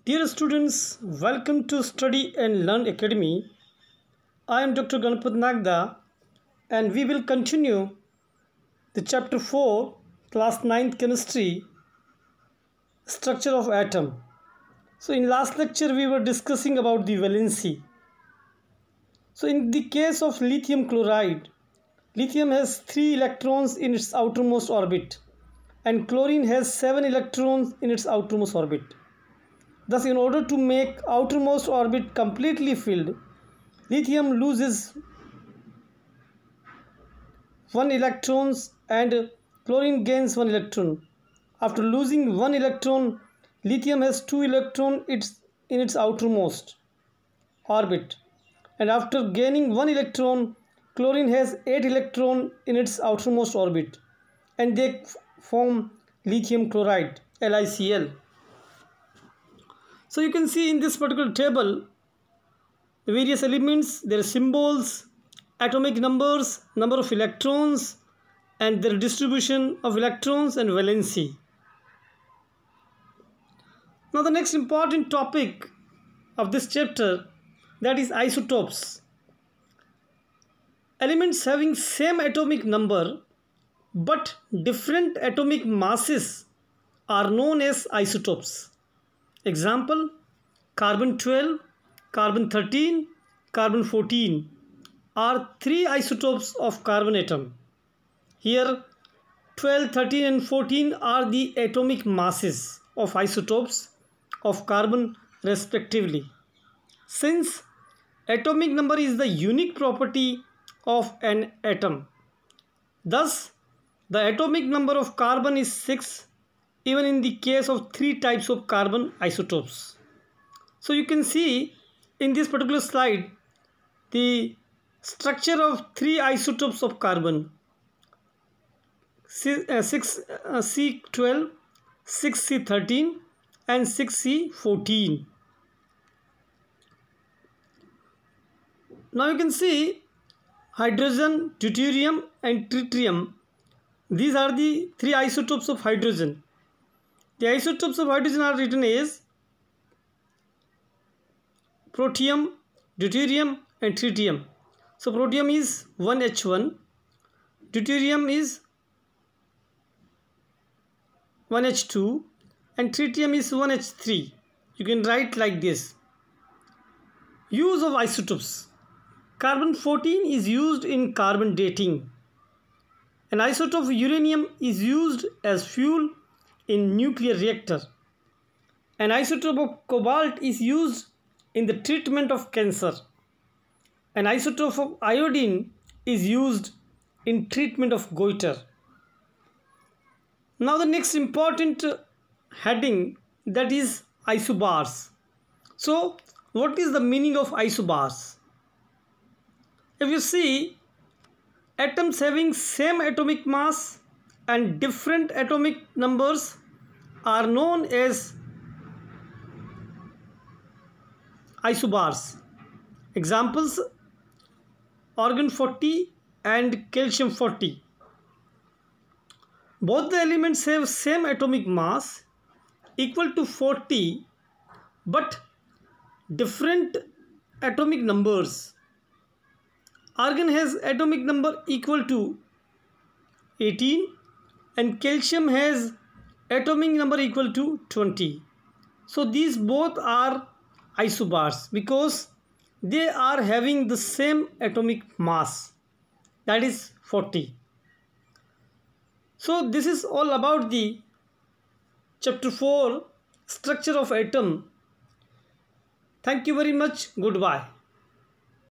Dear students, welcome to Study and Learn Academy. I am Dr. Ganapath Nagda and we will continue the chapter 4, class 9th chemistry, structure of atom. So in last lecture we were discussing about the valency. So in the case of lithium chloride, lithium has 3 electrons in its outermost orbit and chlorine has 7 electrons in its outermost orbit. Thus, in order to make outermost orbit completely filled, lithium loses 1 electron and chlorine gains 1 electron. After losing 1 electron, lithium has 2 electrons in its outermost orbit. And after gaining 1 electron, chlorine has 8 electrons in its outermost orbit. And they form lithium chloride, LiCl. So you can see in this particular table the various elements, their symbols, atomic numbers, number of electrons and their distribution of electrons and valency. Now the next important topic of this chapter, that is isotopes. Elements having same atomic number but different atomic masses are known as isotopes. Example, carbon 12, carbon 13, carbon 14 are 3 isotopes of carbon atom. Here 12, 13 and 14 are the atomic masses of isotopes of carbon respectively. Since atomic number is the unique property of an atom, thus the atomic number of carbon is 6 even in the case of 3 types of carbon isotopes. So you can see in this particular slide the structure of 3 isotopes of carbon, 6C12, 6C13 and 6C14. Now you can see hydrogen, deuterium and tritium. These are the 3 isotopes of hydrogen. The isotopes of hydrogen are written as protium, deuterium and tritium. So protium is 1H1, deuterium is 1H2 and tritium is 1H3. You can write like this. Use of isotopes. Carbon 14 is used in carbon dating. An isotope of uranium is used as fuel in nuclear reactor. An isotope of cobalt is used in the treatment of cancer. An isotope of iodine is used in treatment of goiter. Now the next important heading, that is isobars. So what is the meaning of isobars? If you see, atoms having same atomic mass and different atomic numbers are known as isobars. Examples, argon 40 and calcium 40. Both the elements have same atomic mass equal to 40 but different atomic numbers. Argon has atomic number equal to 18 and calcium has atomic number equal to 20. So these both are isobars because they are having the same atomic mass, that is 40. So this is all about the chapter 4, structure of atom. Thank you very much. Goodbye.